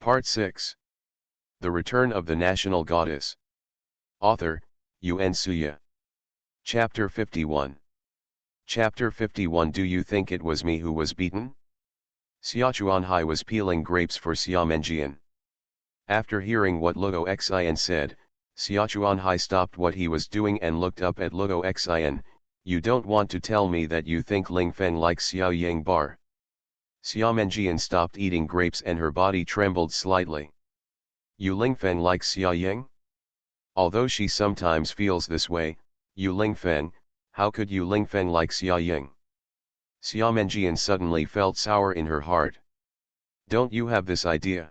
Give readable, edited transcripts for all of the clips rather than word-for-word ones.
Part 6. The Return of the National Goddess. Author, Yun Suya. Chapter 51. Chapter 51. Do you think it was me who was beaten? Xia Chuanhai was peeling grapes for Xia Menjian. After hearing what Luo Xian said, Xia Chuanhai stopped what he was doing and looked up at Luo Xian. You don't want to tell me that you think Ling Feng likes Xiao Ying bar? Xia Menjian stopped eating grapes and her body trembled slightly. Yu Lingfeng likes Xia Ying? Although she sometimes feels this way, Yu Lingfeng, how could Yu Lingfeng like Xia Ying? Xia Menjian suddenly felt sour in her heart. Don't you have this idea?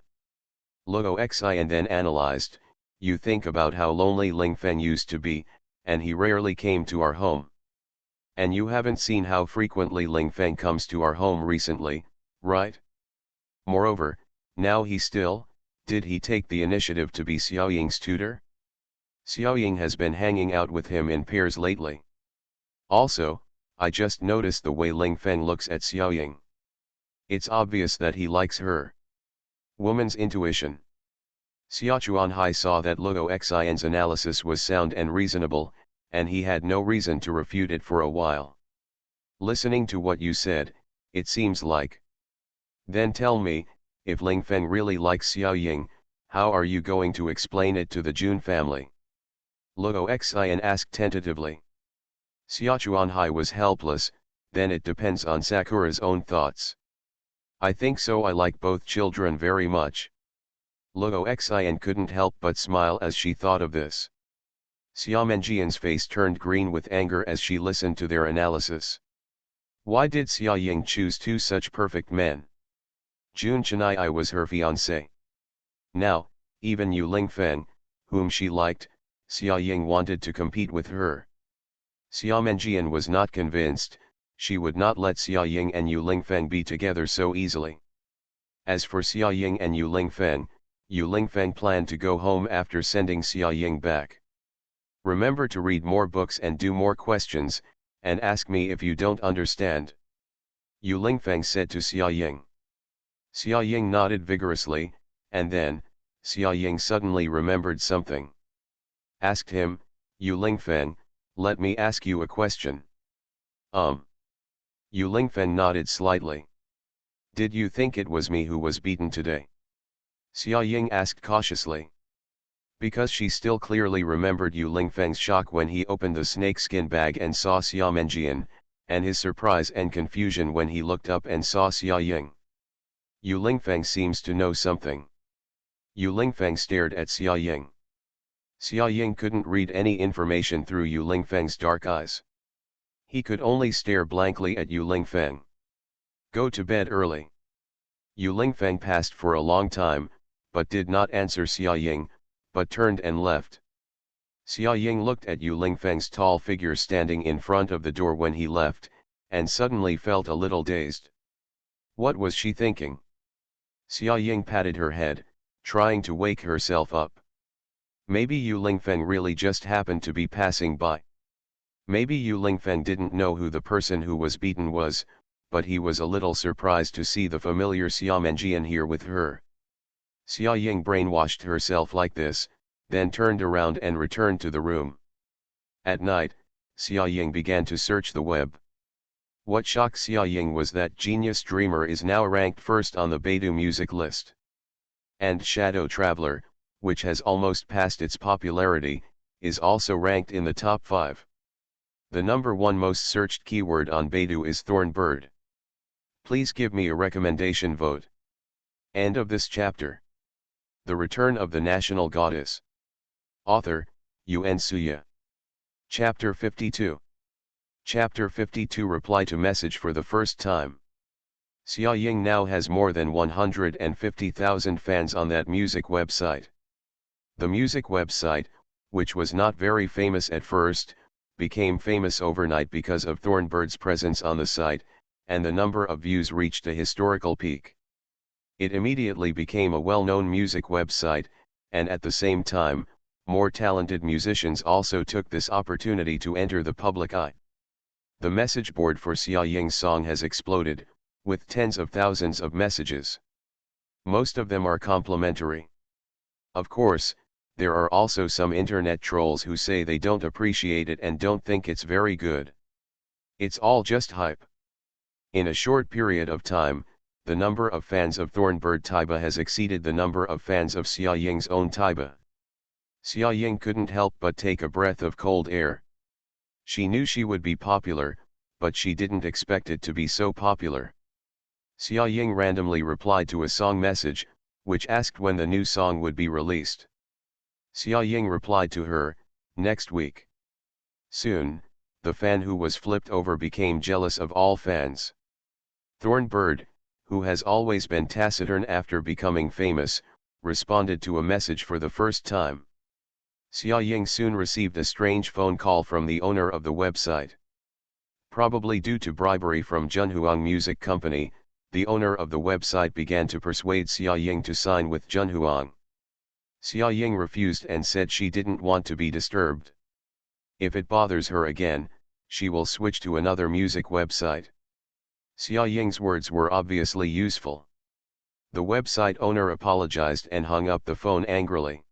Luo Xian then analyzed, you think about how lonely Lingfeng used to be, and he rarely came to our home. And you haven't seen how frequently Lingfeng comes to our home recently, right? Moreover, now did he take the initiative to be Xiao Ying's tutor? Xiao Ying has been hanging out with him in pairs lately. Also, I just noticed the way Ling Feng looks at Xiao Ying. It's obvious that he likes her. Woman's intuition. Xia Chuanhai saw that Luo Xian's analysis was sound and reasonable, and he had no reason to refute it for a while. Listening to what you said, it seems like. Then tell me, if Ling Feng really likes Xiao Ying, how are you going to explain it to the Jun family? Luo Xian asked tentatively. Xia Chuanhai was helpless. Then it depends on Sakura's own thoughts. I think so. I like both children very much. Luo Xian couldn't help but smile as she thought of this. Xia Menjian's face turned green with anger as she listened to their analysis. Why did Xia Ying choose two such perfect men? Jun Chenai was her fiancé. Now, even Yu Lingfeng, whom she liked, Xia Ying wanted to compete with her. Xia Menjian was not convinced. She would not let Xia Ying and Yu Lingfeng be together so easily. As for Xia Ying and Yu Lingfeng planned to go home after sending Xia Ying back. Remember to read more books and do more questions, and ask me if you don't understand. Yu Lingfeng said to Xia Ying. Xia Ying nodded vigorously, and then, Xia Ying suddenly remembered something. Asked him, Yu Lingfeng, let me ask you a question. Yu Lingfeng nodded slightly. Did you think it was me who was beaten today? Xia Ying asked cautiously. Because she still clearly remembered Yu Lingfeng's shock when he opened the snakeskin bag and saw Xia Menjian, and his surprise and confusion when he looked up and saw Xia Ying. Yu Lingfeng seems to know something. Yu Lingfeng stared at Xia Ying. Xia Ying couldn't read any information through Yu Lingfeng's dark eyes. He could only stare blankly at Yu Lingfeng. Go to bed early. Yu Lingfeng passed for a long time, but did not answer Xia Ying, but turned and left. Xia Ying looked at Yu Lingfeng's tall figure standing in front of the door when he left, and suddenly felt a little dazed. What was she thinking? Xia Ying patted her head, trying to wake herself up. Maybe Yu Lingfeng really just happened to be passing by. Maybe Yu Lingfeng didn't know who the person who was beaten was, but he was a little surprised to see the familiar Xia Menjian here with her. Xia Ying brainwashed herself like this, then turned around and returned to the room. At night, Xia Ying began to search the web. What shocked Xia Ying was that Genius Dreamer is now ranked first on the Baidu music list. And Shadow Traveler, which has almost passed its popularity, is also ranked in the top 5. The number 1 most searched keyword on Baidu is thorn bird. Please give me a recommendation vote. End of this chapter. The Return of the National Goddess. Author, Yun Suya. Chapter 52. Chapter 52. Reply to message for the first time. Xia Ying now has more than 150,000 fans on that music website. The music website, which was not very famous at first, became famous overnight because of Thornbird's presence on the site, and the number of views reached a historical peak. It immediately became a well-known music website, and at the same time, more talented musicians also took this opportunity to enter the public eye. The message board for Xia Ying's song has exploded, with tens of thousands of messages. Most of them are complimentary. Of course, there are also some internet trolls who say they don't appreciate it and don't think it's very good. It's all just hype. In a short period of time, the number of fans of Thornbird Taiba has exceeded the number of fans of Xia Ying's own Taiba. Xia Ying couldn't help but take a breath of cold air. She knew she would be popular, but she didn't expect it to be so popular. Xia Ying randomly replied to a song message, which asked when the new song would be released. Xia Ying replied to her, "Next week." Soon, the fan who was flipped over became jealous of all fans. Thornbird, who has always been taciturn after becoming famous, responded to a message for the first time. Xia Ying soon received a strange phone call from the owner of the website. Probably due to bribery from Junhuang Music Company, the owner of the website began to persuade Xia Ying to sign with Junhuang. Xia Ying refused and said she didn't want to be disturbed. If it bothers her again, she will switch to another music website. Xia Ying's words were obviously useful. The website owner apologized and hung up the phone angrily.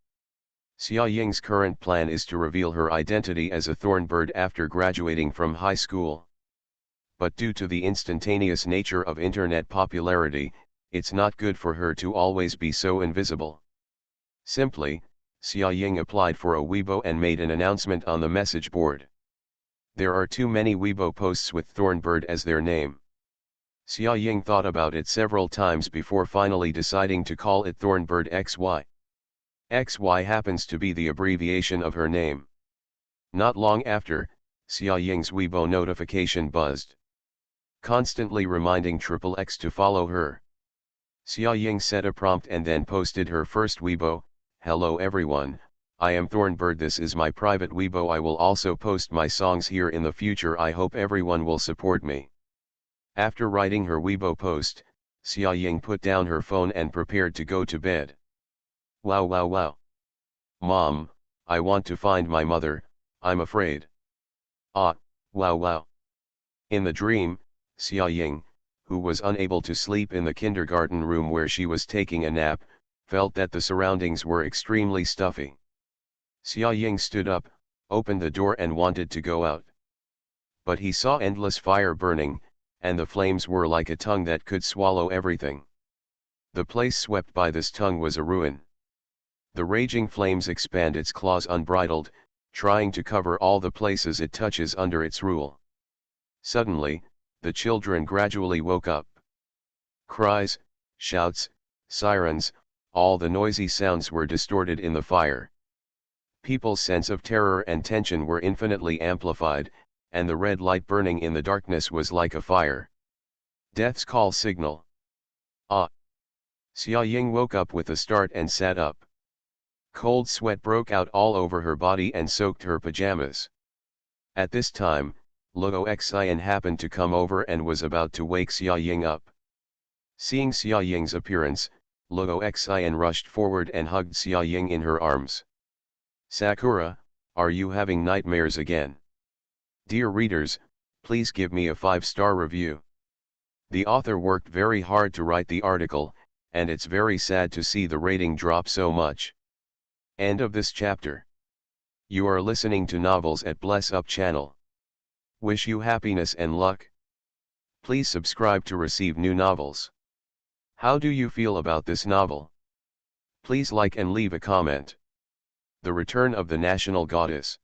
Xia Ying's current plan is to reveal her identity as a Thornbird after graduating from high school. But due to the instantaneous nature of internet popularity, it's not good for her to always be so invisible. Simply, Xia Ying applied for a Weibo and made an announcement on the message board. There are too many Weibo posts with Thornbird as their name. Xia Ying thought about it several times before finally deciding to call it Thornbird XY. XY happens to be the abbreviation of her name. Not long after, Xia Ying's Weibo notification buzzed, constantly reminding XXX to follow her. Xia Ying set a prompt and then posted her first Weibo, "Hello everyone, I am Thornbird, this is my private Weibo, I will also post my songs here in the future, I hope everyone will support me." After writing her Weibo post, Xia Ying put down her phone and prepared to go to bed. Wow wow wow. Mom, I want to find my mother, I'm afraid. Ah, wow wow. In the dream, Xia Ying, who was unable to sleep in the kindergarten room where she was taking a nap, felt that the surroundings were extremely stuffy. Xia Ying stood up, opened the door and wanted to go out. But he saw endless fire burning, and the flames were like a tongue that could swallow everything. The place swept by this tongue was a ruin. The raging flames expand its claws unbridled, trying to cover all the places it touches under its rule. Suddenly, the children gradually woke up. Cries, shouts, sirens, all the noisy sounds were distorted in the fire. People's sense of terror and tension were infinitely amplified, and the red light burning in the darkness was like a fire. Death's call signal. Ah! Xia Ying woke up with a start and sat up. Cold sweat broke out all over her body and soaked her pajamas. At this time, Luo Xian happened to come over and was about to wake Xia Ying up. Seeing Xia Ying's appearance, Luo Xian rushed forward and hugged Xia Ying in her arms. "Sakura, are you having nightmares again?" Dear readers, please give me a 5-star review. The author worked very hard to write the article, and it's very sad to see the rating drop so much. End of this chapter. You are listening to Novels at Bless Up channel. Wish you happiness and luck. Please subscribe to receive new novels. How do you feel about this novel? Please like and leave a comment. The Return of the National Goddess.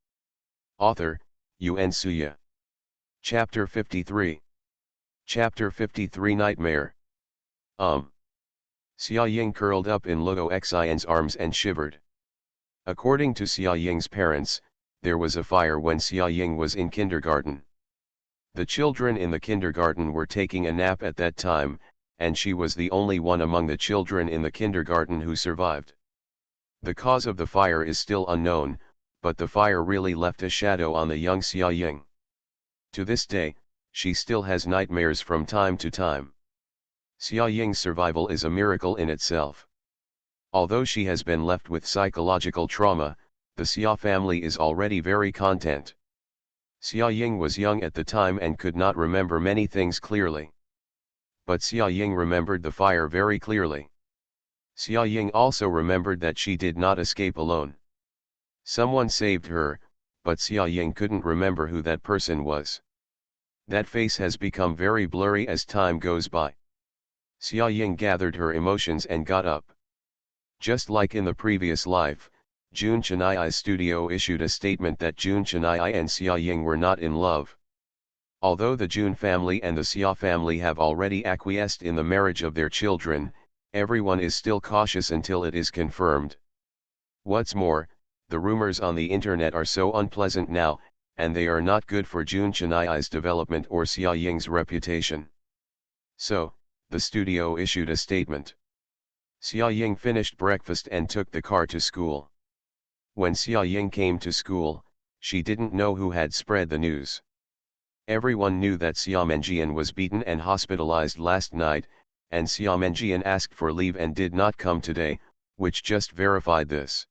Author, Yuan Suya. Chapter 53. Chapter 53 Nightmare. Xia Ying curled up in Luo Xian's arms and shivered. According to Xia Ying's parents, there was a fire when Xia Ying was in kindergarten. The children in the kindergarten were taking a nap at that time, and she was the only one among the children in the kindergarten who survived. The cause of the fire is still unknown, but the fire really left a shadow on the young Xia Ying. To this day, she still has nightmares from time to time. Xia Ying's survival is a miracle in itself. Although she has been left with psychological trauma, the Xia family is already very content. Xia Ying was young at the time and could not remember many things clearly. But Xia Ying remembered the fire very clearly. Xia Ying also remembered that she did not escape alone. Someone saved her, but Xia Ying couldn't remember who that person was. That face has become very blurry as time goes by. Xia Ying gathered her emotions and got up. Just like in the previous life, Jun Cheniai's studio issued a statement that Jun Cheniai and Xia Ying were not in love. Although the Jun family and the Xia family have already acquiesced in the marriage of their children, everyone is still cautious until it is confirmed. What's more, the rumors on the internet are so unpleasant now, and they are not good for Jun Cheniai's development or Xia Ying's reputation. So, the studio issued a statement. Xia Ying finished breakfast and took the car to school. When Xia Ying came to school, she didn't know who had spread the news. Everyone knew that Xia Menjian was beaten and hospitalized last night, and Xia Menjian asked for leave and did not come today, which just verified this.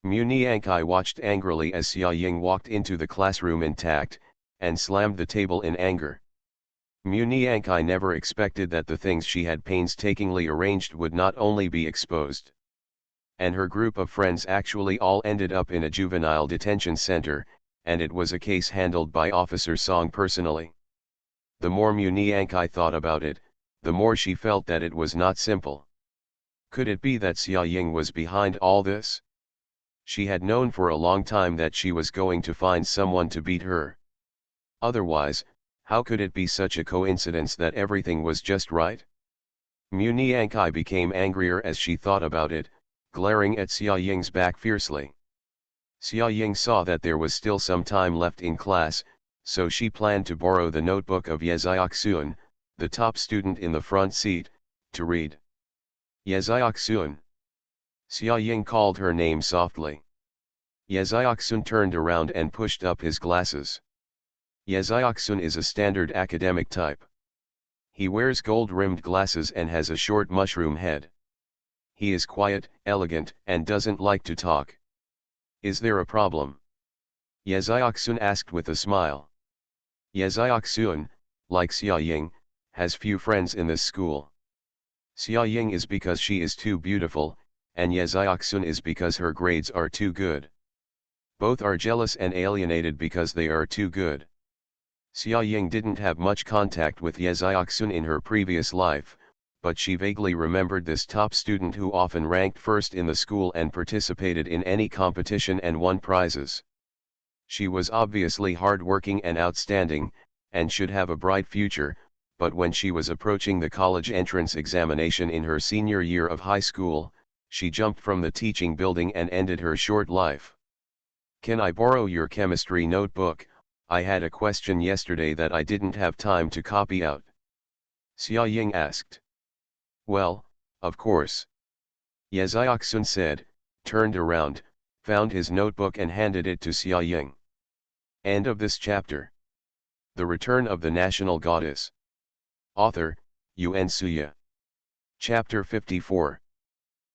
Mu Niankai watched angrily as Xia Ying walked into the classroom intact, and slammed the table in anger. Mu Niankai never expected that the things she had painstakingly arranged would not only be exposed. And her group of friends actually all ended up in a juvenile detention center, and it was a case handled by Officer Song personally. The more Mu Niankai thought about it, the more she felt that it was not simple. Could it be that Xia Ying was behind all this? She had known for a long time that she was going to find someone to beat her. Otherwise, how could it be such a coincidence that everything was just right? Mu Niankai became angrier as she thought about it, glaring at Xia Ying's back fiercely. Xia Ying saw that there was still some time left in class, so she planned to borrow the notebook of Yeziaksun, the top student in the front seat, to read. Yeziaksun. Xia Ying called her name softly. Yeziaksun turned around and pushed up his glasses. Yeziaksun is a standard academic type. He wears gold-rimmed glasses and has a short mushroom head. He is quiet, elegant, and doesn't like to talk. Is there a problem? Yeziaksun asked with a smile. Yeziaksun, like Xia Ying, has few friends in this school. Xia Ying is because she is too beautiful, and Yeziaksun is because her grades are too good. Both are jealous and alienated because they are too good. Xia Ying didn't have much contact with Yeziaksun in her previous life, but she vaguely remembered this top student who often ranked first in the school and participated in any competition and won prizes. She was obviously hardworking and outstanding, and should have a bright future, but when she was approaching the college entrance examination in her senior year of high school, she jumped from the teaching building and ended her short life. "Can I borrow your chemistry notebook? I had a question yesterday that I didn't have time to copy out," Xia Ying asked. "Well, of course," Yeziaksun said, turned around, found his notebook and handed it to Xia Ying. End of this chapter. The Return of the National Goddess. Author, Yuan Suya. Chapter 54.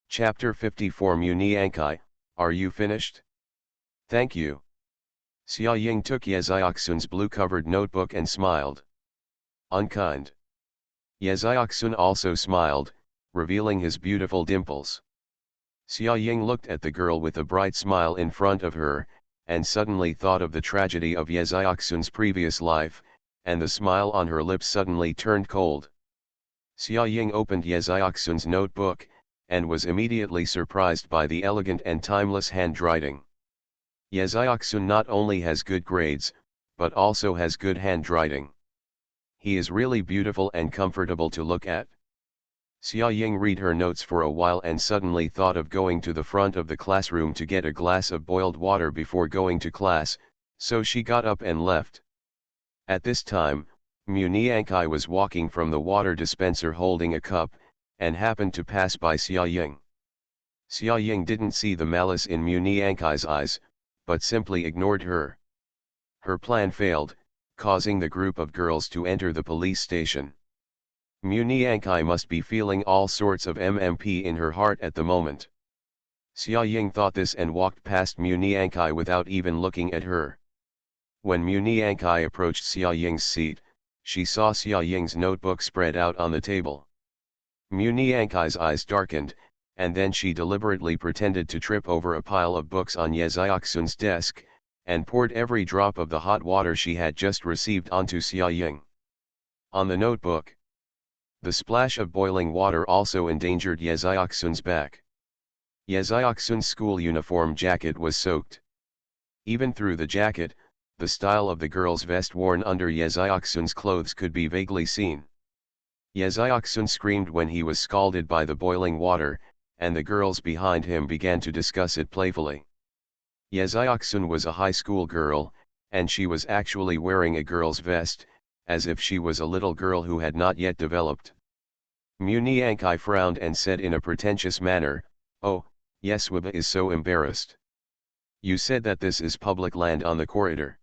Chapter 54. Mu Niankai, are you finished? Thank you. Xia Ying took Yeziaksun's blue-covered notebook and smiled. Unkind. Yeziaksun also smiled, revealing his beautiful dimples. Xia Ying looked at the girl with a bright smile in front of her, and suddenly thought of the tragedy of Yeziaksun's previous life, and the smile on her lips suddenly turned cold. Xia Ying opened Yeziaksun's notebook, and was immediately surprised by the elegant and timeless handwriting. Yeziaksun not only has good grades, but also has good handwriting. He is really beautiful and comfortable to look at. Xia Ying read her notes for a while and suddenly thought of going to the front of the classroom to get a glass of boiled water before going to class, so she got up and left. At this time, Mu Niankai was walking from the water dispenser holding a cup, and happened to pass by Xia Ying. Xia Ying didn't see the malice in Mu Niankai's eyes, but simply ignored her. Her plan failed, causing the group of girls to enter the police station. Mu Niankai must be feeling all sorts of MMP in her heart at the moment. Xia Ying thought this and walked past Mu Niankai without even looking at her. When Mu Niankai approached Xia Ying's seat, she saw Xia Ying's notebook spread out on the table. Mu Niankai's eyes darkened, and then she deliberately pretended to trip over a pile of books on Yezyoksun's desk, and poured every drop of the hot water she had just received onto Xiaoying. On the notebook, the splash of boiling water also endangered Yezyoksun's back. Yezyoksun's school uniform jacket was soaked. Even through the jacket, the style of the girl's vest worn under Yezyoksun's clothes could be vaguely seen. Yezyoksun screamed when he was scalded by the boiling water, and the girls behind him began to discuss it playfully. Yezyoksun was a high school girl, and she was actually wearing a girl's vest, as if she was a little girl who had not yet developed. Muniankai frowned and said in a pretentious manner, "Oh, Yeswaba is so embarrassed. You said that this is public land on the corridor.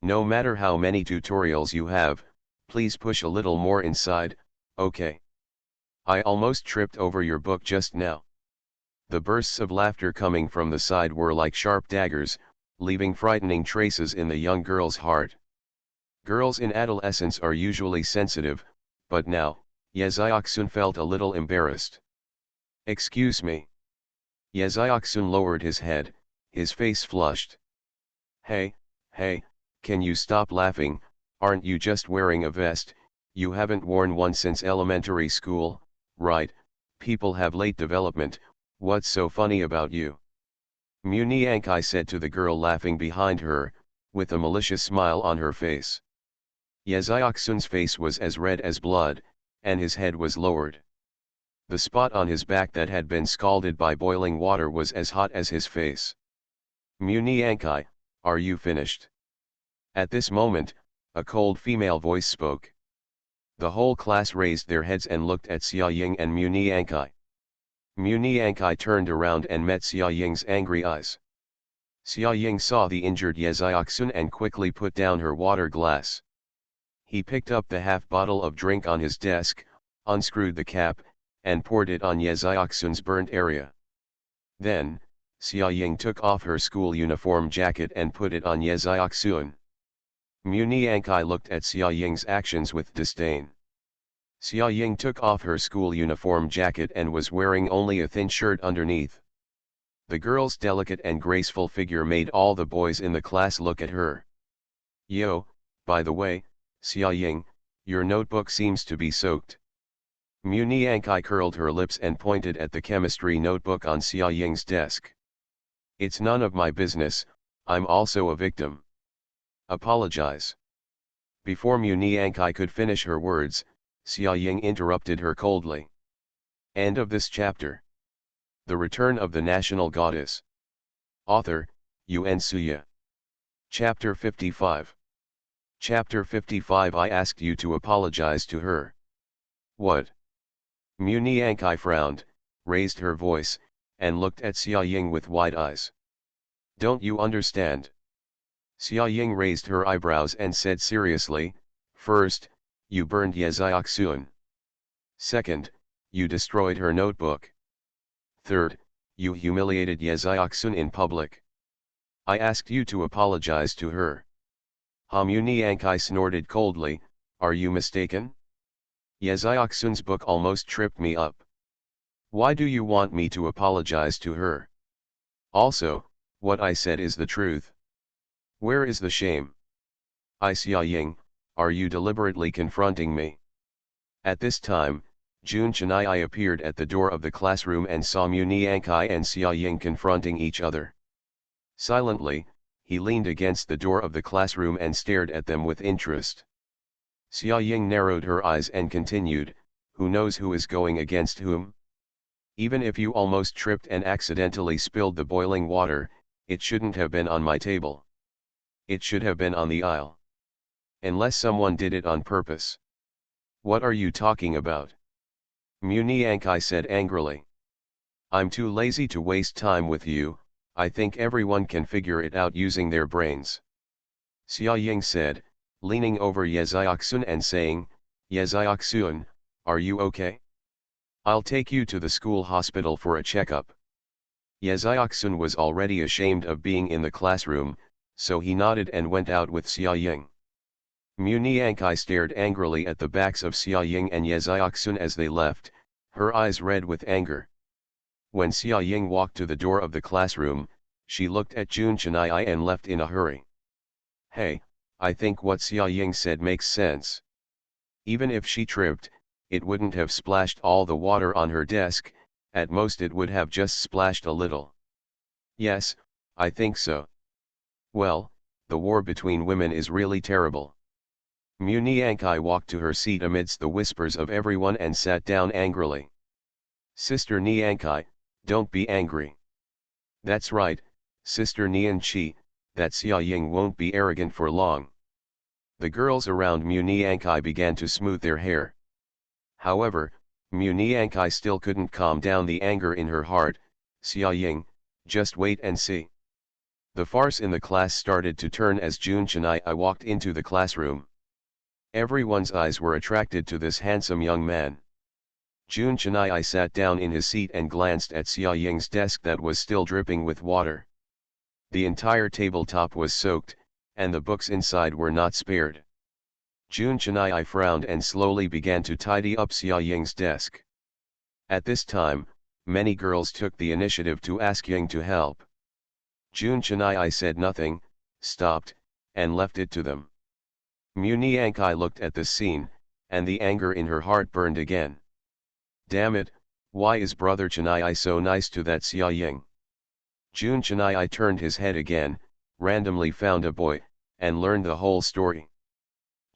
No matter how many tutorials you have, please push a little more inside, okay? I almost tripped over your book just now." The bursts of laughter coming from the side were like sharp daggers, leaving frightening traces in the young girl's heart. Girls in adolescence are usually sensitive, but now, Yezyoksun felt a little embarrassed. "Excuse me." Yezyoksun lowered his head, his face flushed. Hey, can you stop laughing? Aren't you just wearing a vest? You haven't worn one since elementary school, right? People have late development, what's so funny about you?" Muniankai said to the girl laughing behind her, with a malicious smile on her face. Yezyoksun's face was as red as blood, and his head was lowered. The spot on his back that had been scalded by boiling water was as hot as his face. "Muniankai, are you finished?" At this moment, a cold female voice spoke. The whole class raised their heads and looked at Xiaoying and Muniankai. Muniankai turned around and met Xiaoying's angry eyes. Xiaoying saw the injured Yezyoksun and quickly put down her water glass. He picked up the half bottle of drink on his desk, unscrewed the cap, and poured it on Yezyoksun's burnt area. Then, Xiaoying took off her school uniform jacket and put it on Yezyoksun. Muniankai looked at Xiaoying's actions with disdain. Xiaoying took off her school uniform jacket and was wearing only a thin shirt underneath. The girl's delicate and graceful figure made all the boys in the class look at her. "Yo, by the way, Xiaoying, your notebook seems to be soaked." Muniankai curled her lips and pointed at the chemistry notebook on Xiaoying's desk. "It's none of my business, I'm also a victim. Apologize." Before Muniankai could finish her words, Xiaoying interrupted her coldly. End of this chapter. The Return of the National Goddess. Author, Yun Suya. Chapter 55. Chapter 55. I asked you to apologize to her. What? Muniankai frowned, raised her voice, and looked at Xiaoying with wide eyes. Don't you understand? Xiaoying raised her eyebrows and said seriously, first, you burned Yezyoksun. Second, you destroyed her notebook. Third, you humiliated Yezyoksun in public. I asked you to apologize to her. Muniankai snorted coldly, are you mistaken? Yezyoksun's book almost tripped me up. Why do you want me to apologize to her? Also, what I said is the truth. Where is the shame? Xiaoying, are you deliberately confronting me? At this time, Jun Chennai appeared at the door of the classroom and saw Muniankai and Xiaoying confronting each other. Silently, he leaned against the door of the classroom and stared at them with interest. Xiaoying narrowed her eyes and continued, who knows who is going against whom? Even if you almost tripped and accidentally spilled the boiling water, it shouldn't have been on my table. It should have been on the aisle. Unless someone did it on purpose. What are you talking about? Muniankai said angrily. I'm too lazy to waste time with you, I think everyone can figure it out using their brains. Xiaoying said, leaning over Yezyoksun and saying, Yezyoksun, are you okay? I'll take you to the school hospital for a checkup. Yezyoksun was already ashamed of being in the classroom, so he nodded and went out with Xiaoying. Muniankai stared angrily at the backs of Xiaoying and Yezyoksun as they left, her eyes red with anger. When Xia Ying walked to the door of the classroom, she looked at Jun Chennai and left in a hurry. Hey, I think what Xia Ying said makes sense. Even if she tripped, it wouldn't have splashed all the water on her desk, at most it would have just splashed a little. Yes, I think so. Well, the war between women is really terrible. Mu Niankai walked to her seat amidst the whispers of everyone and sat down angrily. Sister Niankai, don't be angry. That's right, Sister Nianchi, that Xia Ying won't be arrogant for long. The girls around Mu Niankai began to smooth their hair. However, Mu Niankai still couldn't calm down the anger in her heart. Xia Ying, just wait and see. The farce in the class started to turn as Jun Chennai walked into the classroom. Everyone's eyes were attracted to this handsome young man. Jun Chennai sat down in his seat and glanced at Xia Ying's desk that was still dripping with water. The entire tabletop was soaked, and the books inside were not spared. Jun Chennai frowned and slowly began to tidy up Xia Ying's desk. At this time, many girls took the initiative to ask Ying to help. Jun Chennai said nothing, stopped, and left it to them. Mu Niankai looked at this scene, and the anger in her heart burned again. Damn it, why is brother Chennai so nice to that Xia Ying? Jun Chennai turned his head again, randomly found a boy, and learned the whole story.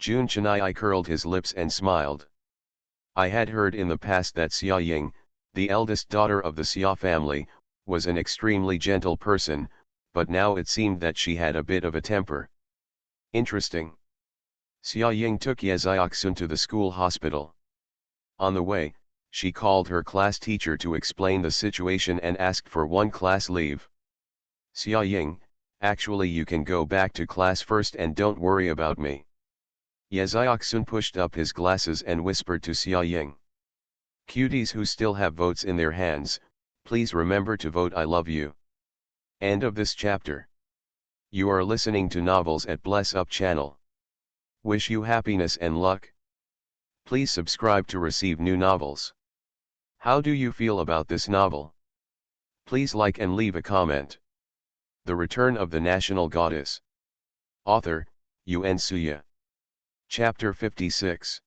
Jun Chennai curled his lips and smiled. I had heard in the past that Xia Ying, the eldest daughter of the Xia family, was an extremely gentle person, but now it seemed that she had a bit of a temper. Interesting. Xia Ying took Ye Xiaoxun to the school hospital. On the way, she called her class teacher to explain the situation and asked for one class leave. Xia Ying, actually you can go back to class first and don't worry about me. Ye Xiaoxun pushed up his glasses and whispered to Xia Ying. Cuties who still have votes in their hands, please remember to vote. I love you. End of this chapter. You are listening to Novels at Bless Up channel. Wish you happiness and luck. Please subscribe to receive new novels. How do you feel about this novel? Please like and leave a comment. The Return of the National Goddess. Author, Yuan Suya. Chapter 56.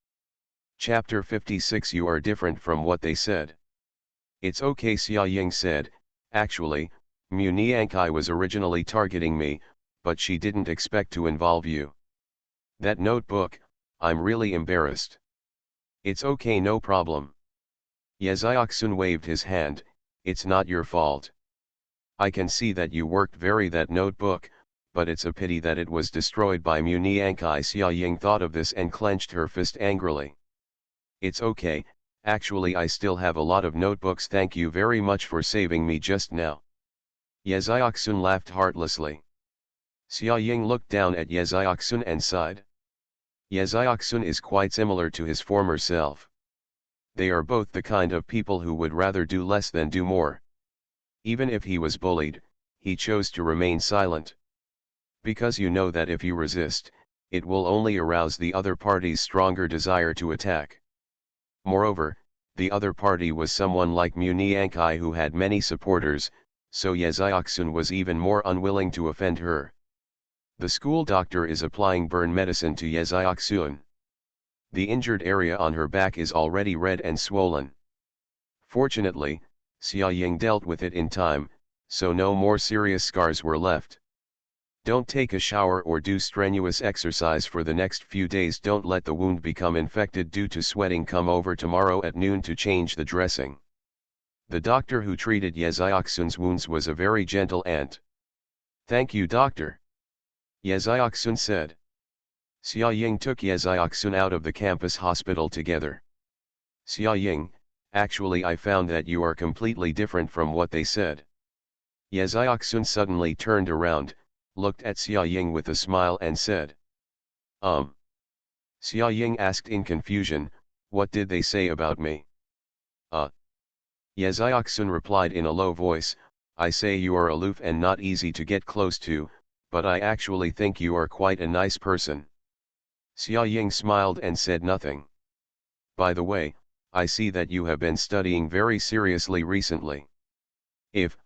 Chapter 56. You are different from what they said. It's okay, Xia Ying said. Actually, Mu Niankai was originally targeting me, but she didn't expect to involve you. That notebook, I'm really embarrassed. It's okay, no problem. Ye Xiaoxun waved his hand. It's not your fault. I can see that you worked very that notebook, but it's a pity that it was destroyed by Mu Niankai. Xia Ying thought of this and clenched her fist angrily. It's okay, actually I still have a lot of notebooks. Thank you very much for saving me just now. Ye Xiaoxun laughed heartlessly. Xia Ying looked down at Ye Xiaoxun and sighed. Ye Xiaoxun is quite similar to his former self. They are both the kind of people who would rather do less than do more. Even if he was bullied, he chose to remain silent. Because you know that if you resist, it will only arouse the other party's stronger desire to attack. Moreover, the other party was someone like Mu Niankai who had many supporters, so Ye Xiaoxun was even more unwilling to offend her. The school doctor is applying burn medicine to Ye Xiaoxun. The injured area on her back is already red and swollen. Fortunately, Xia Ying dealt with it in time, so no more serious scars were left. Don't take a shower or do strenuous exercise for the next few days. Don't let the wound become infected due to sweating. Come over tomorrow at noon to change the dressing. The doctor who treated Ye Xiaoxun's wounds was a very gentle aunt. Thank you, doctor. Ye Xiaoxun said. Xia Ying took Ye Xiaoxun out of the campus hospital together. Xia Ying, actually I found that you are completely different from what they said. Ye Xiaoxun suddenly turned around, looked at Xia Ying with a smile and said. Xia Ying asked in confusion, what did they say about me? Ye Xiaoxun replied in a low voice, I say you are aloof and not easy to get close to, but I actually think you are quite a nice person. Xia Ying smiled and said nothing. By the way, I see that you have been studying very seriously recently. If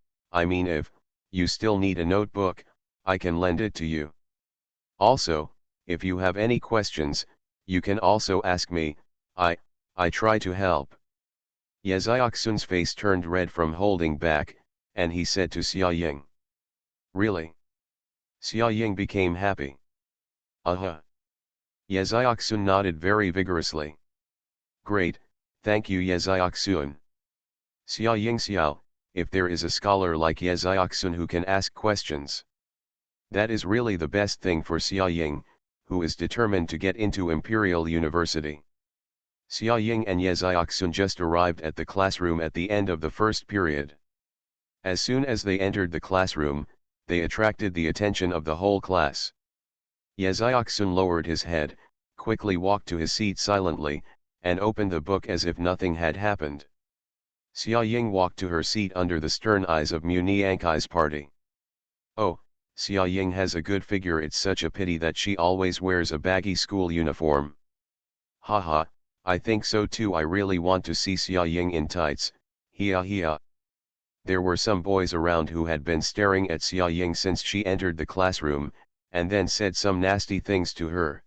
you still need a notebook, I can lend it to you. Also, if you have any questions, you can also ask me. I try to help. Yeziaksun's face turned red from holding back, and he said to Xia Ying. Really? Xia Ying became happy. Yeziaksun nodded very vigorously. Great, thank you Yeziaksun. Xia Ying Xiao, if there is a scholar like Yeziaksun who can ask questions. That is really the best thing for Xia Ying, who is determined to get into Imperial University. Xia Ying and Yeziaksun just arrived at the classroom at the end of the first period. As soon as they entered the classroom, they attracted the attention of the whole class. Yeziaksun lowered his head, quickly walked to his seat silently, and opened the book as if nothing had happened. Xia Ying walked to her seat under the stern eyes of Mu Niankai's party. Oh, Xia Ying has a good figure, it's such a pity that she always wears a baggy school uniform. Haha, I think so too, I really want to see Xia Ying in tights, hia. There were some boys around who had been staring at Xia Ying since she entered the classroom, and then said some nasty things to her.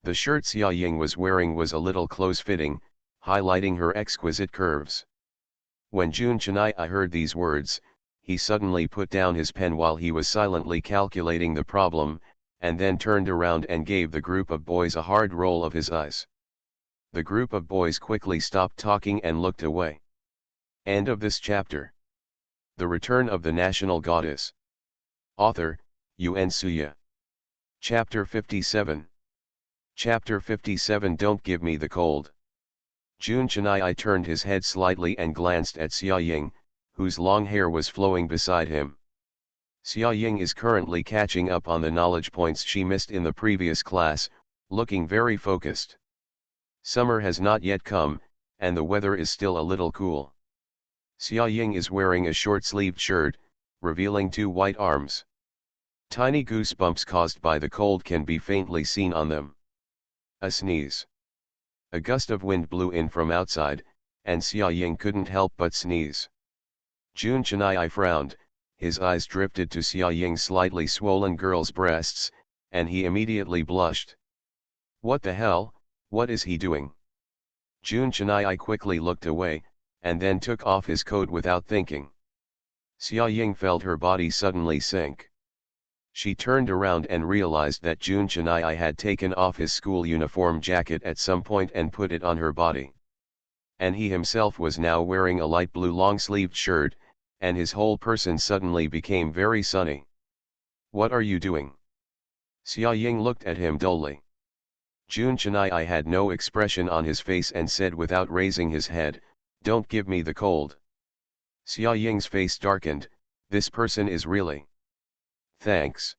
The shirt Xia Ying was wearing was a little close-fitting, highlighting her exquisite curves. When Jun Chennai heard these words, he suddenly put down his pen while he was silently calculating the problem, and then turned around and gave the group of boys a hard roll of his eyes. The group of boys quickly stopped talking and looked away. End of this chapter. The Return of the National Goddess. Author, Yun Suya. Chapter 57. Chapter 57. Don't give me the cold. Jun Chennai turned his head slightly and glanced at Xia Ying, whose long hair was flowing beside him. Xia Ying is currently catching up on the knowledge points she missed in the previous class, looking very focused. Summer has not yet come, and the weather is still a little cool. Xia Ying is wearing a short-sleeved shirt, revealing 2 white arms. Tiny goosebumps caused by the cold can be faintly seen on them. A sneeze. A gust of wind blew in from outside, and Xia Ying couldn't help but sneeze. Jun Chennai frowned, his eyes drifted to Xia Ying's slightly swollen girl's breasts, and he immediately blushed. What the hell, what is he doing? Jun Chennai quickly looked away, and then took off his coat without thinking. Xia Ying felt her body suddenly sink. She turned around and realized that Jun Chennai had taken off his school uniform jacket at some point and put it on her body. And he himself was now wearing a light blue long-sleeved shirt, and his whole person suddenly became very sunny. What are you doing? Xia Ying looked at him dully. Jun Chennai had no expression on his face and said without raising his head, "Don't give me the cold." Xia Ying's face darkened, this person is really. Thanks.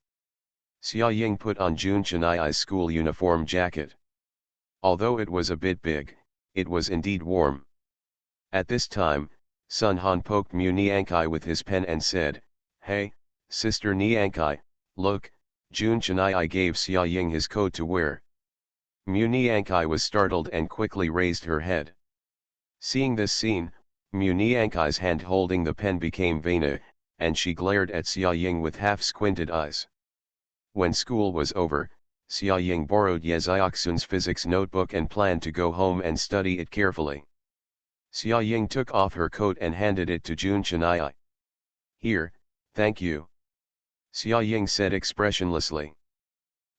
Xia Ying put on Jun Chennai's school uniform jacket. Although it was a bit big, it was indeed warm. At this time, Sun Han poked Mu Niankai with his pen and said, "Hey, Sister Niankai, look, Jun Chennai gave Xia Ying his coat to wear." Mu Niankai was startled and quickly raised her head. Seeing this scene, Mu Niankai's hand holding the pen became vena, and she glared at Xia Ying with half-squinted eyes. When school was over, Xia Ying borrowed Yeziaksun's physics notebook and planned to go home and study it carefully. Xia Ying took off her coat and handed it to Jun Chennai. "Here, thank you." Xia Ying said expressionlessly.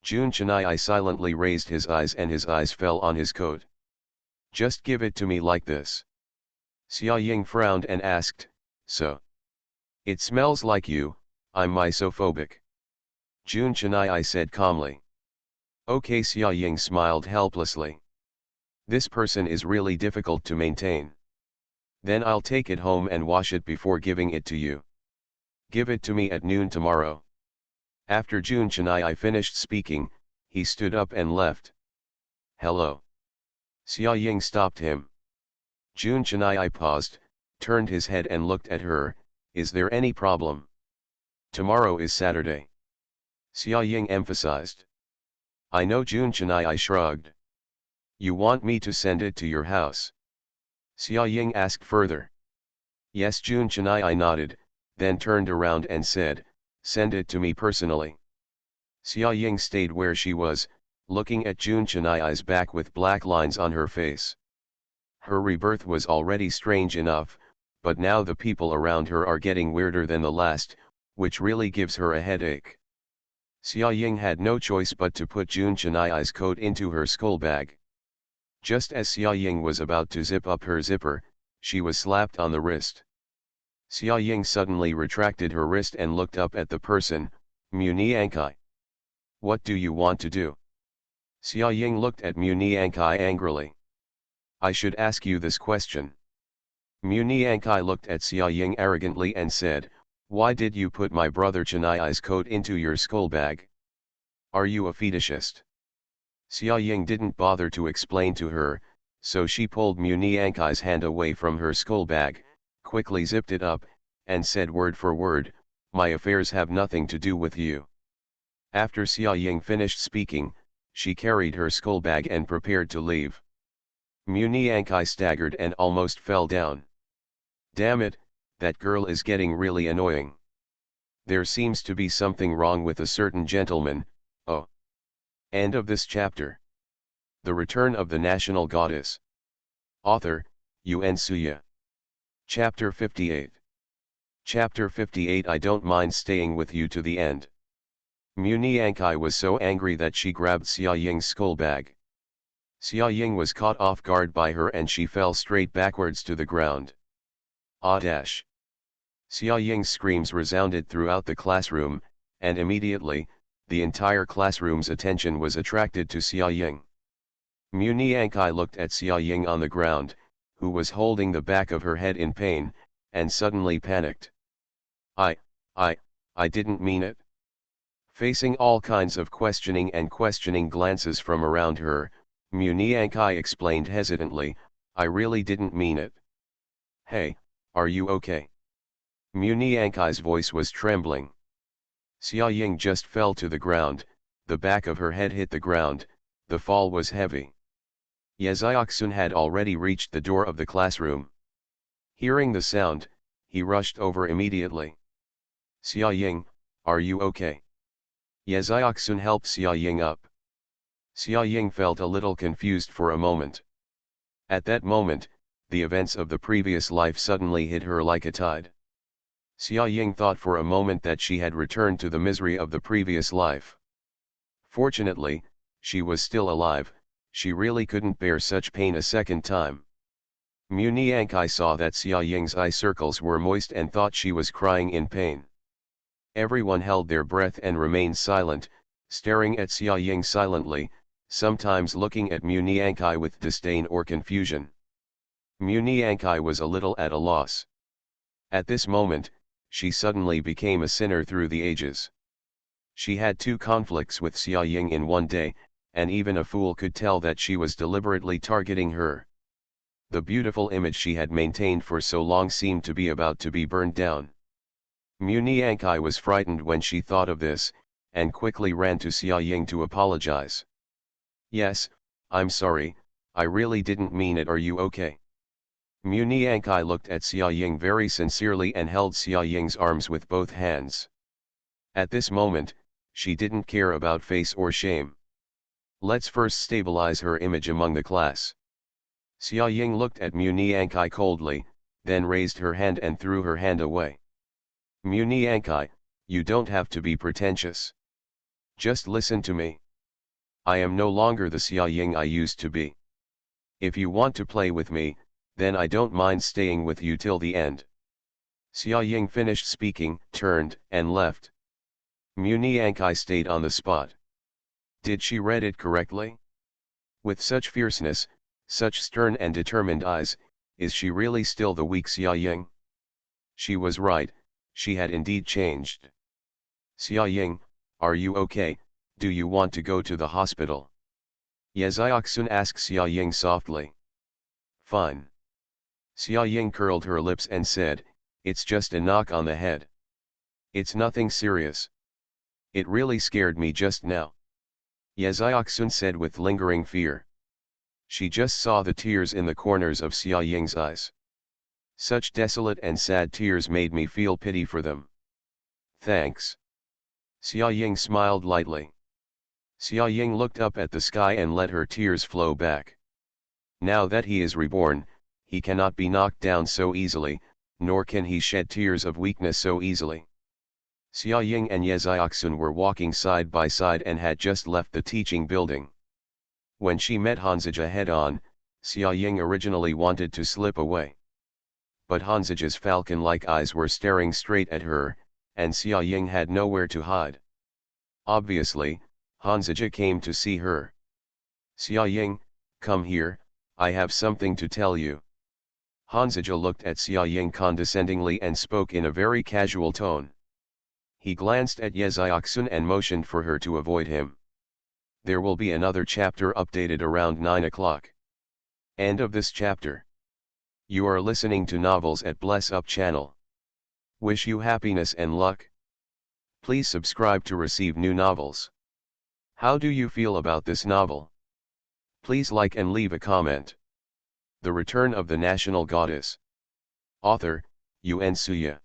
Jun Chennai silently raised his eyes and his eyes fell on his coat. "Just give it to me like this." Xia Ying frowned and asked, "So? It smells like you, I'm misophobic." Jun Chennai said calmly. Okay, Xia Ying smiled helplessly. This person is really difficult to maintain. Then I'll take it home and wash it before giving it to you. Give it to me at noon tomorrow. After Jun Chennai finished speaking, he stood up and left. Hello. Xia Ying stopped him. Jun Chennai paused, turned his head and looked at her. Is there any problem? Tomorrow is Saturday. Xia Ying emphasized. I know. Jun Chennai shrugged. You want me to send it to your house? Xia Ying asked further. Yes, Jun Chennai nodded, then turned around and said, send it to me personally. Xia Ying stayed where she was, looking at Jun Chennai's back with black lines on her face. Her rebirth was already strange enough, but now the people around her are getting weirder than the last, which really gives her a headache. Xia Ying had no choice but to put Jun Chennai's coat into her skull bag. Just as Xia Ying was about to zip up her zipper, she was slapped on the wrist. Xia Ying suddenly retracted her wrist and looked up at the person, Muni Ankai. What do you want to do? Xia Ying looked at Muni Ankai angrily. I should ask you this question. Muni Ankai looked at Xia Ying arrogantly and said, why did you put my brother Chennai's coat into your skull bag? Are you a fetishist? Xia Ying didn't bother to explain to her, so she pulled Muni Ankai's hand away from her skull bag, quickly zipped it up, and said word for word, my affairs have nothing to do with you. After Xia Ying finished speaking, she carried her skull bag and prepared to leave. Muni Ankai staggered and almost fell down. Damn it, that girl is getting really annoying. There seems to be something wrong with a certain gentleman. Oh. End of this chapter. The Return of the National Goddess. Author, Yuen Suya. Chapter 58. Chapter 58. I don't mind staying with you to the end. Muni Ankai was so angry that she grabbed Xia Ying's skull bag. Xia Ying was caught off guard by her and she fell straight backwards to the ground. Ah dash. Xia Ying's screams resounded throughout the classroom, and immediately, the entire classroom's attention was attracted to Xia Ying. Muni Ankai looked at Xia Ying on the ground, who was holding the back of her head in pain, and suddenly panicked. I didn't mean it. Facing all kinds of questioning glances from around her, Muni Ankai explained hesitantly, I really didn't mean it. Hey, are you okay? Muni Ankai's voice was trembling. Xia Ying just fell to the ground, the back of her head hit the ground, the fall was heavy. Yeziaksun had already reached the door of the classroom. Hearing the sound, he rushed over immediately. Xia Ying, are you okay? Yeziaksun helped Xia Ying up. Xia Ying felt a little confused for a moment. At that moment, the events of the previous life suddenly hit her like a tide. Xia Ying thought for a moment that she had returned to the misery of the previous life. Fortunately, she was still alive, she really couldn't bear such pain a second time. Muni Ankai saw that Xia Ying's eye circles were moist and thought she was crying in pain. Everyone held their breath and remained silent, staring at Xia Ying silently, sometimes looking at Muni Ankai with disdain or confusion. Muni Ankai was a little at a loss. At this moment, she suddenly became a sinner through the ages. She had two conflicts with Xia Ying in one day, and even a fool could tell that she was deliberately targeting her. The beautiful image she had maintained for so long seemed to be about to be burned down. Muni Ankai was frightened when she thought of this, and quickly ran to Xia Ying to apologize. Yes, I'm sorry, I really didn't mean it. Are you okay? Muni Ankai looked at Xia Ying very sincerely and held Xia Ying's arms with both hands. At this moment, she didn't care about face or shame. Let's first stabilize her image among the class. Xia Ying looked at Muni Ankai coldly, then raised her hand and threw her hand away. Muni Ankai, you don't have to be pretentious. Just listen to me. I am no longer the Xia Ying I used to be. If you want to play with me, then I don't mind staying with you till the end. Xia Ying finished speaking, turned, and left. Muni Ankai stayed on the spot. Did she read it correctly? With such fierceness, such stern and determined eyes, is she really still the weak Xia Ying? She was right, she had indeed changed. Xia Ying, are you okay? Do you want to go to the hospital? Yeziaksun asked Xia Ying softly. Fine. Xia Ying curled her lips and said, it's just a knock on the head. It's nothing serious. It really scared me just now. Yeziaksun said with lingering fear. She just saw the tears in the corners of Xia Ying's eyes. Such desolate and sad tears made me feel pity for them. Thanks. Xia Ying smiled lightly. Xia Ying looked up at the sky and let her tears flow back. Now that he is reborn, he cannot be knocked down so easily, nor can he shed tears of weakness so easily. Xia Ying and Ye Xiaoxun were walking side by side and had just left the teaching building. When she met Hanzija head-on, Xia Ying originally wanted to slip away. But Hanzija's falcon-like eyes were staring straight at her, and Xia Ying had nowhere to hide. Obviously, Hanzija came to see her. Xia Ying, come here, I have something to tell you. Hanzija looked at Xia Ying condescendingly and spoke in a very casual tone. He glanced at Ye Xiaoxun and motioned for her to avoid him. There will be another chapter updated around 9 o'clock. End of this chapter. You are listening to Novels at Bless Up channel. Wish you happiness and luck. Please subscribe to receive new novels. How do you feel about this novel? Please like and leave a comment. The Return of the National Goddess. Author, Yuan Suya.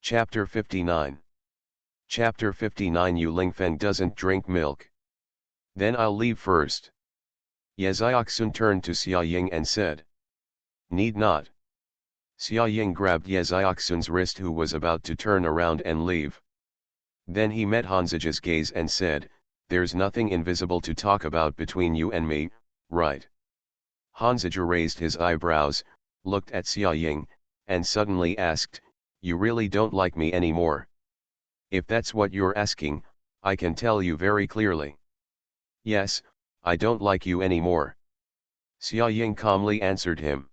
Chapter 59. Chapter 59. Yu Lingfeng doesn't drink milk. Then I'll leave first. Ye Xiaoxun turned to Xia Ying and said. Need not. Xia Ying grabbed Ye Xiaoxun's wrist, who was about to turn around and leave. Then he met Hanzija's gaze and said, There's nothing invisible to talk about between you and me, right? Hanzija raised his eyebrows, looked at Xia Ying, and suddenly asked, You really don't like me anymore? If that's what you're asking, I can tell you very clearly. Yes, I don't like you anymore. Xia Ying calmly answered him.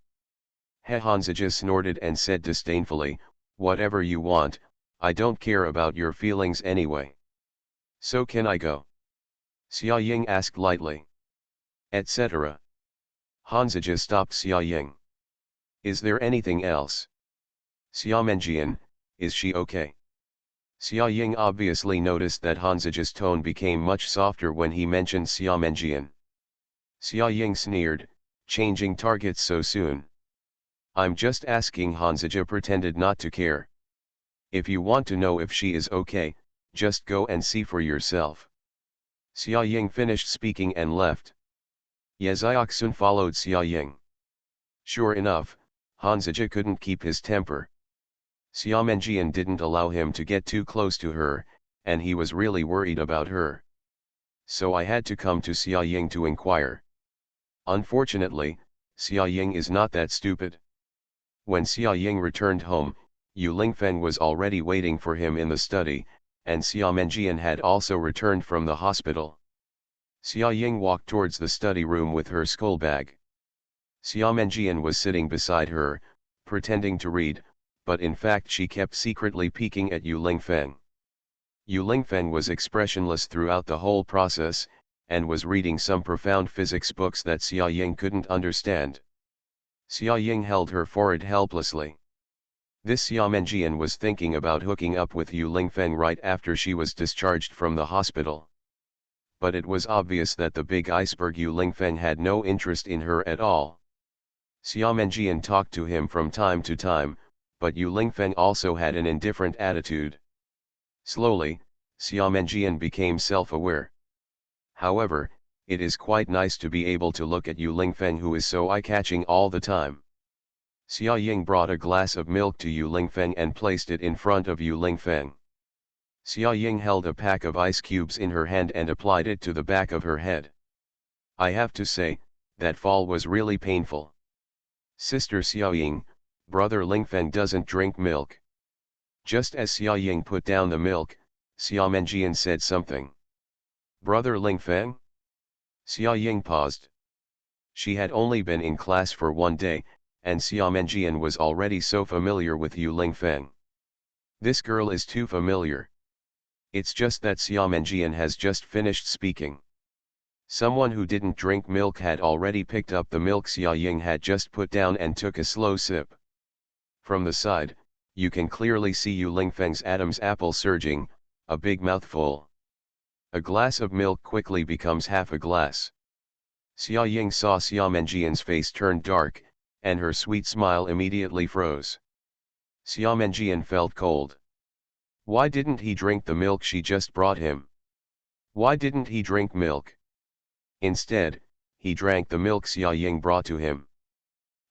Hanzija snorted and said disdainfully, Whatever you want, I don't care about your feelings anyway. So can I go? Xia Ying asked lightly. Etc. Hanzija stopped Xia Ying. Is there anything else? Xia Menjian, is she okay? Xia Ying obviously noticed that Hanzija's tone became much softer when he mentioned Xia Menjian. Xia Ying sneered, changing targets so soon. I'm just asking. Hanzija pretended not to care. If you want to know if she is okay, just go and see for yourself. Xia Ying finished speaking and left. Ye Xiaoxun followed Xia Ying. Sure enough, Hanzija couldn't keep his temper. Xia Menjian didn't allow him to get too close to her, and he was really worried about her. So I had to come to Xia Ying to inquire. Unfortunately, Xia Ying is not that stupid. When Xia Ying returned home, Yu Lingfeng was already waiting for him in the study, and Xia Menjian had also returned from the hospital. Xia Ying walked towards the study room with her school bag. Xia Menjian was sitting beside her, pretending to read, but in fact she kept secretly peeking at Yu Lingfeng. Yu Lingfeng was expressionless throughout the whole process, and was reading some profound physics books that Xia Ying couldn't understand. Xia Ying held her forehead helplessly. This Xia Menjian was thinking about hooking up with Yu Lingfeng right after she was discharged from the hospital. But it was obvious that the big iceberg Yu Lingfeng had no interest in her at all. Xia Menjian talked to him from time to time, but Yu Lingfeng also had an indifferent attitude. Slowly, Xia Menjian became self-aware. However, it is quite nice to be able to look at Yu Lingfeng, who is so eye-catching all the time. Xia Ying brought a glass of milk to Yu Lingfeng and placed it in front of Yu Lingfeng. Xia Ying held a pack of ice cubes in her hand and applied it to the back of her head. I have to say, that fall was really painful. Sister Xia Ying, brother Lingfeng doesn't drink milk. Just as Xia Ying put down the milk, Xia Menjian said something. Brother Lingfeng? Xia Ying paused. She had only been in class for one day, and Xia Menjian was already so familiar with Yu Lingfeng. This girl is too familiar. It's just that Xia Menjian has just finished speaking. Someone who didn't drink milk had already picked up the milk Xia Ying had just put down and took a slow sip. From the side, you can clearly see Yu Lingfeng's Adam's apple surging, a big mouthful. A glass of milk quickly becomes half a glass. Xia Ying saw Xia Menjian's face turn dark, and her sweet smile immediately froze. Xia Menjian felt cold. Why didn't he drink the milk she just brought him? Why didn't he drink milk? Instead, he drank the milk Xia Ying brought to him.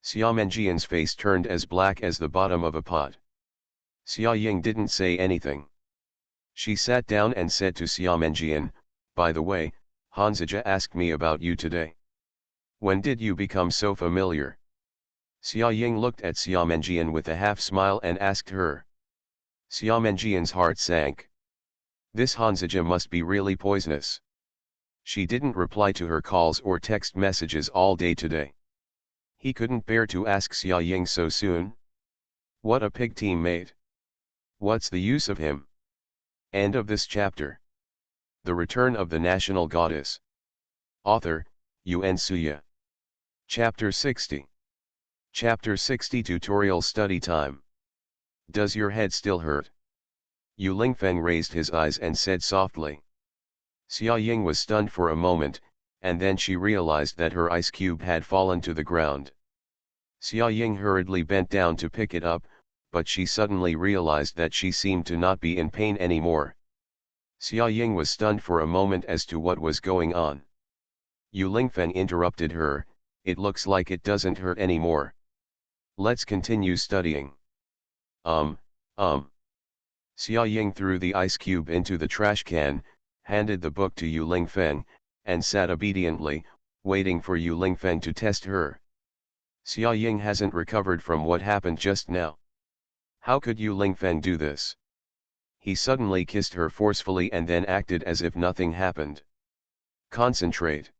Xia Menjian's face turned as black as the bottom of a pot. Xia Ying didn't say anything. She sat down and said to Xia Menjian, "By the way, Hanzija asked me about you today. When did you become so familiar?" Xia Ying looked at Xia Menjian with a half smile and asked her. Xia Menjian's heart sank. This Hanzija must be really poisonous. She didn't reply to her calls or text messages all day today. He couldn't bear to ask Xia Ying so soon. What a pig teammate. What's the use of him? End of this chapter. The Return of the National Goddess. Author, Yuan Suya. Chapter 60. Chapter 60 Tutorial Study Time. Does your head still hurt? Yu Lingfeng raised his eyes and said softly. Xia Ying was stunned for a moment, and then she realized that her ice cube had fallen to the ground. Xia Ying hurriedly bent down to pick it up, but she suddenly realized that she seemed to not be in pain anymore. Xia Ying was stunned for a moment as to what was going on. Yu Lingfeng interrupted her, "It looks like it doesn't hurt anymore. Let's continue studying." Um. Xia Ying threw the ice cube into the trash can, handed the book to Yu Lingfeng, and sat obediently, waiting for Yu Lingfeng to test her. Xia Ying hasn't recovered from what happened just now. How could Yu Lingfeng do this? He suddenly kissed her forcefully and then acted as if nothing happened. Concentrate.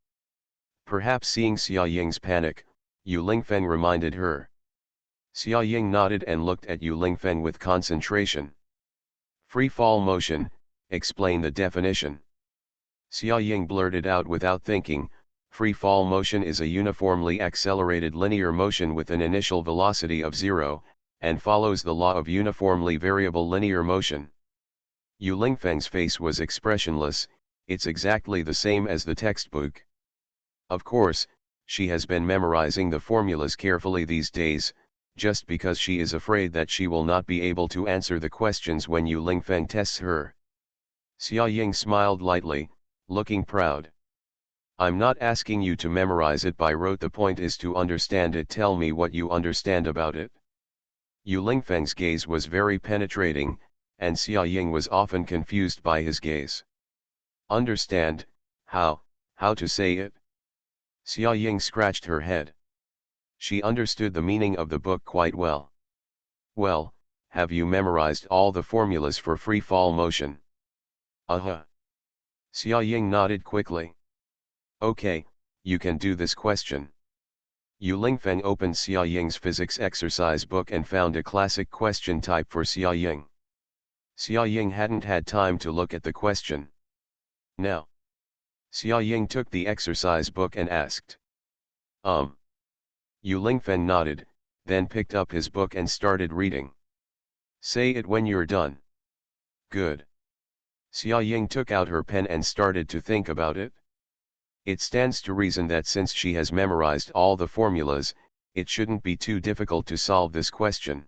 Perhaps seeing Xia Ying's panic, Yu Lingfeng reminded her. Xia Ying nodded and looked at Yu Lingfeng with concentration. Free fall motion, explain the definition. Xia Ying blurted out without thinking, free fall motion is a uniformly accelerated linear motion with an initial velocity of 0, and follows the law of uniformly variable linear motion. Yu Lingfeng's face was expressionless, it's exactly the same as the textbook. Of course, she has been memorizing the formulas carefully these days, just because she is afraid that she will not be able to answer the questions when Yu Lingfeng tests her. Xia Ying smiled lightly, looking proud. I'm not asking you to memorize it by rote, the point is to understand it. Tell me what you understand about it. Yu Lingfeng's gaze was very penetrating, and Xia Ying was often confused by his gaze. Understand, how to say it? Xia Ying scratched her head. She understood the meaning of the book quite well. Well, have you memorized all the formulas for free fall motion? Xia Ying nodded quickly. Okay, you can do this question. Yu Lingfeng opened Xia Ying's physics exercise book and found a classic question type for Xia Ying. Xia Ying hadn't had time to look at the question. Now. Xia Ying took the exercise book and asked. Yu Lingfeng nodded, then picked up his book and started reading. Say it when you're done. Good. Xia Ying took out her pen and started to think about it. It stands to reason that since she has memorized all the formulas, it shouldn't be too difficult to solve this question.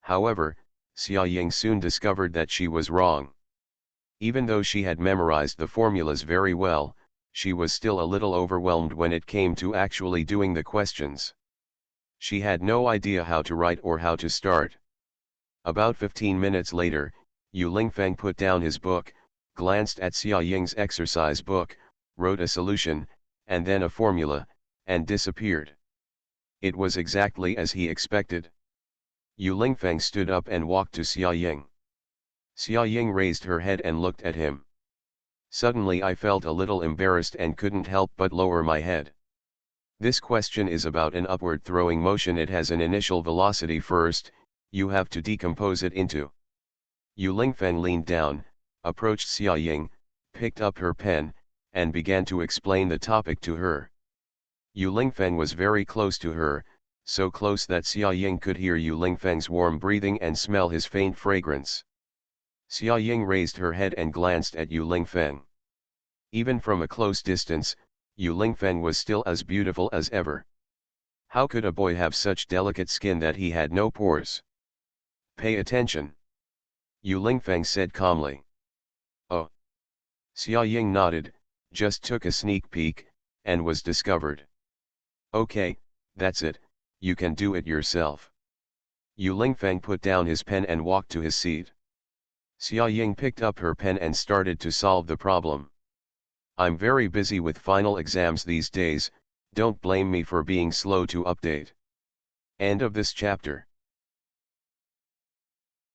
However, Xia Ying soon discovered that she was wrong. Even though she had memorized the formulas very well, she was still a little overwhelmed when it came to actually doing the questions. She had no idea how to write or how to start. About 15 minutes later, Yu Lingfeng put down his book, glanced at Xia Ying's exercise book, wrote a solution, and then a formula, and disappeared. It was exactly as he expected. Yu Lingfeng stood up and walked to Xia Ying. Xia Ying raised her head and looked at him. Suddenly I felt a little embarrassed and couldn't help but lower my head. This question is about an upward throwing motion. It has an initial velocity first, you have to decompose it into. Yu Lingfeng leaned down, approached Xia Ying, picked up her pen, and began to explain the topic to her. Yu Lingfeng was very close to her, so close that Xia Ying could hear Yu Lingfeng's warm breathing and smell his faint fragrance. Xia Ying raised her head and glanced at Yu Lingfeng. Even from a close distance, Yu Lingfeng was still as beautiful as ever. How could a boy have such delicate skin that he had no pores? Pay attention. Yu Lingfeng said calmly. Oh. Xia Ying nodded, just took a sneak peek, and was discovered. Okay, that's it, you can do it yourself. Yu Lingfeng put down his pen and walked to his seat. Xia Ying picked up her pen and started to solve the problem. I'm very busy with final exams these days, don't blame me for being slow to update. End of this chapter.